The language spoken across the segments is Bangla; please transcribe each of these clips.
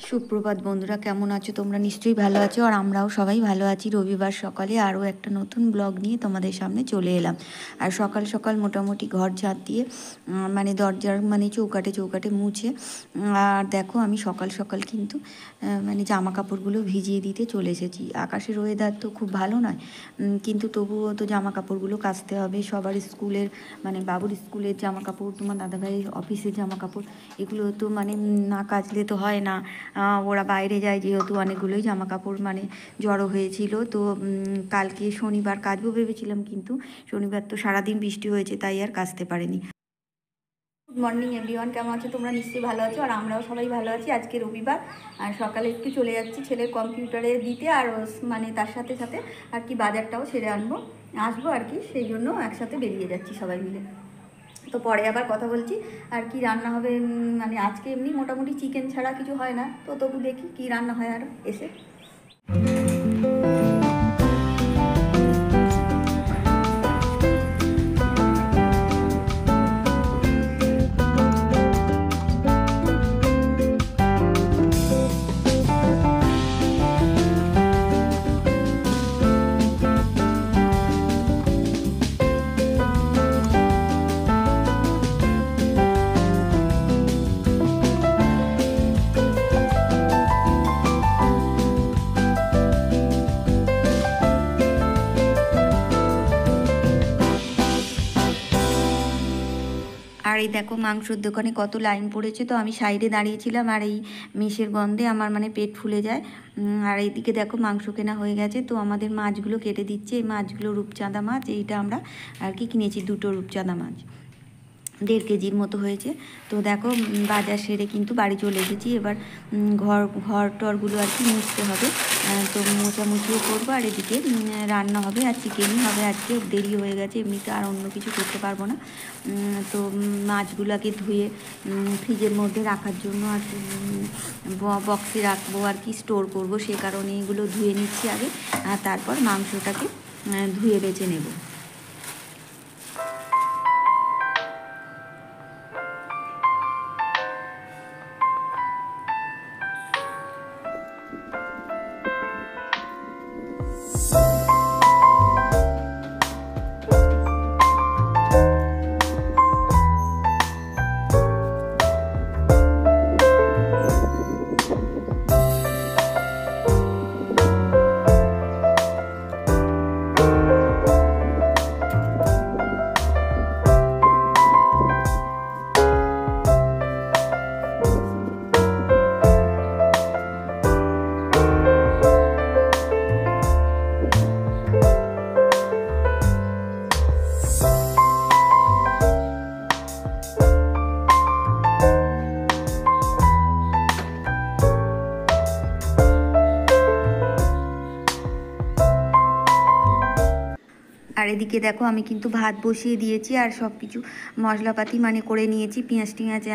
সুপ্রভাত বন্ধুরা, কেমন আছো তোমরা? নিশ্চয়ই ভালো আছো, আর আমরাও সবাই ভালো আছি। রবিবার সকালে আরও একটা নতুন ব্লগ নিয়ে তোমাদের সামনে চলে এলাম। আর সকাল সকাল মোটামুটি ঘর ঝাঁট দিয়ে মানে দরজার মানে চৌকাটে মুছে, আর দেখো আমি সকাল সকাল কিন্তু মানে জামা কাপড়গুলো ভিজিয়ে দিতে চলে এসেছি। আকাশের ওয়েদার তো খুব ভালো নয়, কিন্তু তবুও তো জামা কাপড়গুলো কাচতে হবে। সবার স্কুলের মানে বাবুর স্কুলের জামা কাপড়, তোমার দাদাভাইয়ের অফিসের জামা কাপড়, এগুলো তো মানে না কাচলে তো হয় না। ওরা বাইরে যায় যেহেতু, অনেকগুলোই জামা কাপড় মানে জড়ো হয়েছিল। তো কালকে শনিবার কাচবো ভেবেছিলাম, কিন্তু শনিবার তো সারাদিন বৃষ্টি হয়েছে, তাই আর কাচতে পারিনি। গুড মর্নিং এভরিওয়ান, কেমন আছো তোমরা? নিশ্চয়ই ভালো আছো, আর আমরাও সবাই ভালো আছি। আজকে রবিবার, আর সকালে একটু চলে যাচ্ছি ছেলের কম্পিউটারে দিতে, আর মানে তার সাথে সাথে আর কি বাজারটাও সেরে আসবো আর কি, সেই জন্য একসাথে বেরিয়ে যাচ্ছি সবাই মিলে। তো পরে আবার কথা বলছি। আর কি রান্না হবে, মানে আজকে এমনি মোটামুটি চিকেন ছাড়া কিছু হয় না, তো তবু দেখি কি রান্না হয় আর এসে। আর এই দেখো মাংসর দোকানে কত লাইন পড়েছে, তো আমি সাইডে দাঁড়িয়েছিলাম, আর এই মেষের গন্ধে আমার মানে পেট ফুলে যায়। আর এইদিকে দেখো মাংস কেনা হয়ে গেছে, তো আমাদের মাছগুলো কেটে দিচ্ছে। এই মাছগুলো রূপচাঁদা মাছ, এইটা আমরা আর কি কিনেছি, দুটো রূপচাঁদা মাছ, 1.5 কেজির মতো হয়েছে। তো দেখো বাজার সেরে কিন্তু বাড়ি চলে এসেছি। এবার ঘর টরগুলো আর কি মুছতে হবে, তো মোছামুছিও করবো, আর এদিকে রান্না হবে, আর চিকেনই হবে আজকে। দেরি হয়ে গেছে, এমনিতে আর অন্য কিছু করতে পারবো না। তো মাছগুলোকে ধুয়ে ফ্রিজের মধ্যে রাখার জন্য আর বক্সে রাখবো আর কি, স্টোর করবো, সে কারণে এগুলো ধুয়ে নিচ্ছি আগে, আর তারপর মাংসটাকে ধুয়ে বেছে নেব। আর এদিকে দেখো আমি কিন্তু ভাত বসিয়ে দিয়েছি, আর সব কিছু মশলাপাতি মানে করে নিয়েছি, পেঁয়াজ টিয়াজ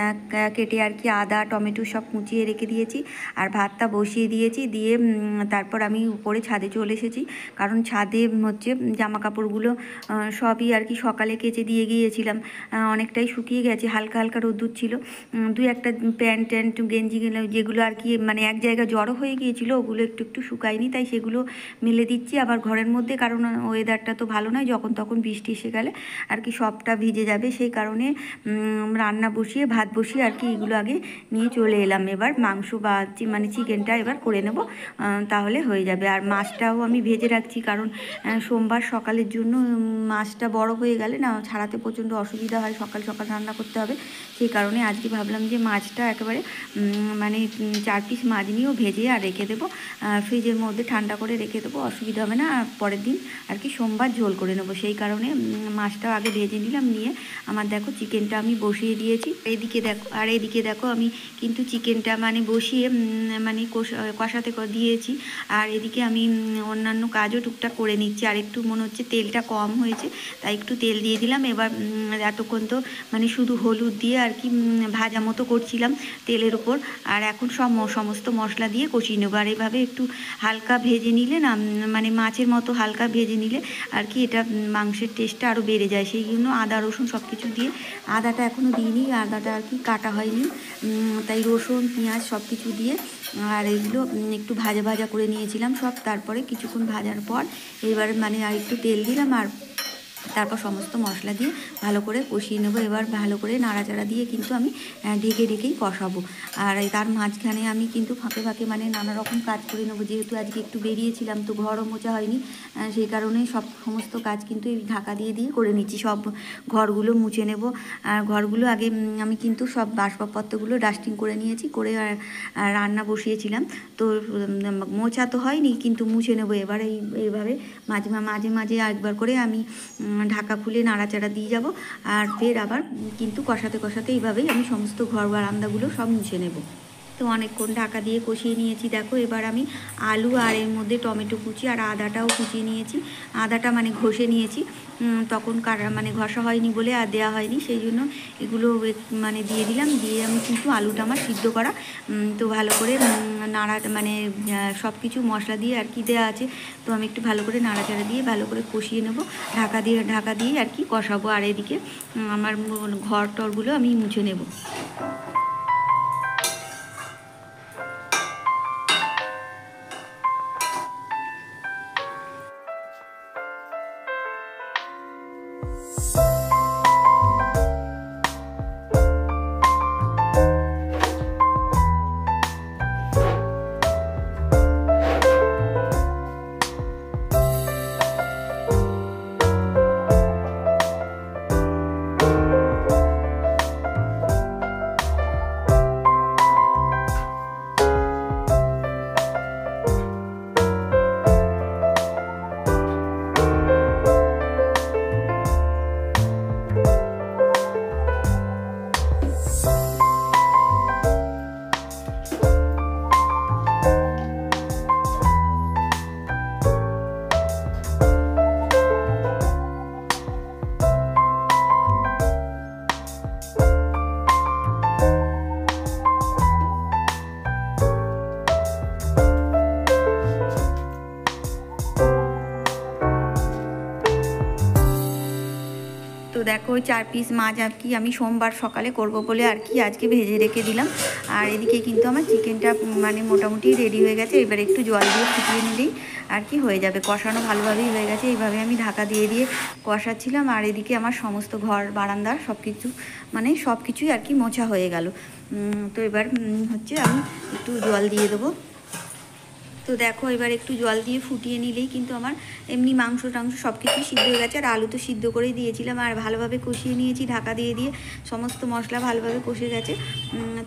কেটে আর কি, আদা টমেটো সব কুচিয়ে রেখে দিয়েছি, আর ভাতটা বসিয়ে দিয়েছি। দিয়ে তারপর আমি উপরে ছাদে চলে এসেছি, কারণ ছাদে হচ্ছে জামা কাপড়গুলো সবই আর কি সকালে কেচে দিয়ে গিয়েছিলাম, অনেকটাই শুকিয়ে গেছে, হালকা হালকা রোদ্দুর ছিল। দুই একটা প্যান্ট ট্যান্ট গেঞ্জি যেগুলো আর কি মানে এক জায়গায় জড়ো হয়ে গিয়েছিলো, ওগুলো একটু একটু শুকায়নি, তাই সেগুলো মেলে দিচ্ছি আবার ঘরের মধ্যে, কারণ ওয়েদারটা তো ভালো নয়, যখন তখন বৃষ্টি এসে গেলে আর কি সবটা ভিজে যাবে, সেই কারণে রান্না বসিয়ে ভাত বসিয়ে আর কি এগুলো আগে নিয়ে চলে এলাম। এবার মাংস বা মানে চিকেনটা এবার করে নেব, তাহলে হয়ে যাবে। আর মাছটাও আমি ভেজে রাখছি, কারণ সোমবার সকালের জন্য মাছটা বড় হয়ে গেলে না ছাড়াতে প্রচণ্ড অসুবিধা হয়, সকাল সকাল রান্না করতে হবে, সেই কারণে আজকে ভাবলাম যে মাছটা একেবারে মানে 4 পিস মাছ নিয়েও ভেজে আর রেখে দেবো, ফ্রিজের মধ্যে ঠান্ডা করে রেখে দেবো, অসুবিধা হবে না। আর পরের দিন আর কি সোমবার ঝোল করে নেবো, সেই কারণে মাছটাও আগে ভেজে নিলাম। নিয়ে আমার দেখো চিকেনটা আমি বসিয়ে দিয়েছি, এদিকে দেখো আমি কিন্তু চিকেনটা মানে বসিয়ে মানে কষাতে দিয়েছি, আর এদিকে আমি অন্যান্য কাজও টুকটাক করে নিচ্ছি। আর একটু মনে হচ্ছে তেলটা কম হয়েছে, তাই একটু তেল দিয়ে দিলাম। এবার এতক্ষণ তো মানে শুধু হলুদ দিয়ে আর কি ভাজা মতো করছিলাম তেলের উপর, আর এখন সমস্ত মশলা দিয়ে কষিয়ে নেবো। আর এভাবে একটু হালকা ভেজে নিলে না, মানে মাছের মতো হালকা ভেজে নিলে আর কি এটা মাংসের টেস্টটা আরও বেড়ে যায়, সেই জন্য আদা রসুন সব কিছু দিয়ে, আদাটা এখনও দিইনি, আদাটা আর কি কাটা হয়নি, তাই রসুন পেঁয়াজ সব কিছু দিয়ে আর এগুলো একটু ভাজা ভাজা করে নিয়েছিলাম সব। তারপরে কিছুক্ষণ ভাজার পর এবার মানে আর একটু তেল দিলাম আর তারপর সমস্ত মশলা দিয়ে ভালো করে কষিয়ে নেবো। এবার ভালো করে নাড়াচাড়া দিয়ে কিন্তু আমি ঢেকে ঢেকেই কষাবো। আর তার মাঝখানে আমি কিন্তু ফাঁকে ফাঁকে মানে নানা রকম কাজ করে নেবো, যেহেতু আজকে একটু বেরিয়েছিলাম তো ঘরও মোছা হয়নি, সেই কারণে সমস্ত কাজ কিন্তু এই ঢাকা দিয়ে দিয়ে করে নিচ্ছি। সব ঘরগুলো মুছে নেব, আর ঘরগুলো আগে আমি কিন্তু সব আসবাবপত্রগুলো ডাস্টিং করে নিয়েছি, করে আর রান্না বসিয়েছিলাম, তো মোছা তো হয়নি কিন্তু মুছে নেবো। এবার এইভাবে মাঝে মাঝে মাঝে একবার করে আমি ঢাকা খুলে নাড়াচাড়া দিয়ে যাব, আর ফের আবার কিন্তু কষাতে কষাতে এইভাবেই আমি সমস্ত ঘর বারান্দাগুলো সব মুছে নেব। তো অনেকক্ষণ ঢাকা দিয়ে কষিয়ে নিয়েছি। দেখো এবার আমি আলু আর এর মধ্যে টমেটো কুচি আর আদাটাও কুচিয়ে নিয়েছি, আদাটা মানে ঘষে নিয়েছি, তখন মানে ঘষা হয়নি বলে আর দেওয়া হয়নি, সেই জন্য এগুলো মানে দিয়ে দিলাম। দিয়ে আমি কিন্তু আলুটা আমার সিদ্ধ করা, তো ভালো করে মানে সব কিছু মশলা দিয়ে আর কি দেওয়া আছে, তো আমি একটু ভালো করে নাড়াচাড়া দিয়ে ভালো করে কষিয়ে নেব, ঢাকা দিয়ে আর কি কষাবো। আর এদিকে আমার ঘর টরগুলো আমি মুছে নেব। তো দেখো ওই 4 পিস মাছ আর কি আমি সোমবার সকালে করব বলে আর কি আজকে ভেজে রেখে দিলাম। আর এদিকে কিন্তু আমার চিকেনটা মানে মোটামুটি রেডি হয়ে গেছে, এবার একটু জল দিয়ে ফুটিয়ে নিলেই আর কি হয়ে যাবে। কষানো ভালোভাবেই হয়ে গেছে, এইভাবে আমি ঢাকা দিয়ে দিয়ে কষাচ্ছিলাম। আর এদিকে আমার সমস্ত ঘর বারান্দা সব কিছু মানে সব কিছুই আর কি মোছা হয়ে গেল। তো এবার হচ্ছে আমি একটু জল দিয়ে দেবো। তো দেখো এবার একটু জল দিয়ে ফুটিয়ে নিলেই কিন্তু আমার এমনি মাংস টাংস সব কিছুই সিদ্ধ হয়ে গেছে। আর আলু তো সিদ্ধ করেই দিয়েছিলাম, আর ভালোভাবে কষিয়ে নিয়েছি ঢাকা দিয়ে দিয়ে, সমস্ত মশলা ভালোভাবে কষে গেছে।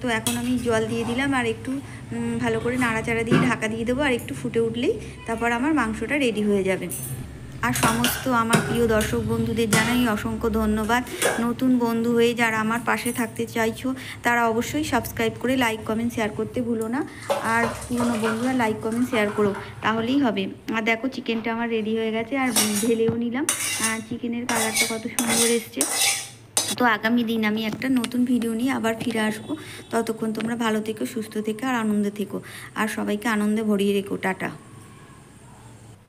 তো এখন আমি জল দিয়ে দিলাম আর একটু ভালো করে নাড়াচাড়া দিয়ে ঢাকা দিয়ে দেবো, আর একটু ফুটে উঠলেই তারপর আমার মাংসটা রেডি হয়ে যাবে। আর সমস্ত আমার প্রিয় দর্শক বন্ধুদের জানাই অসংখ্য ধন্যবাদ। নতুন বন্ধু হয়ে যারা আমার পাশে থাকতে চাইছো তারা অবশ্যই সাবস্ক্রাইব করে লাইক কমেন্ট শেয়ার করতে ভুলো না। আর পুরনো বন্ধুরা লাইক কমেন্ট শেয়ার করো, তাহলেই হবে। আর দেখো চিকেনটা আমার রেডি হয়ে গেছে, আর ঢেলেও নিলাম। আর চিকেনের কালারটা কত সুন্দর এসছে। তো আগামী দিন আমি একটা নতুন ভিডিও নিয়ে আবার ফিরে আসবো। ততক্ষণ তোমরা ভালো থেকো, সুস্থ থেকো আর আনন্দে থেকো, আর সবাইকে আনন্দে ভরিয়ে রেখো। টাটা।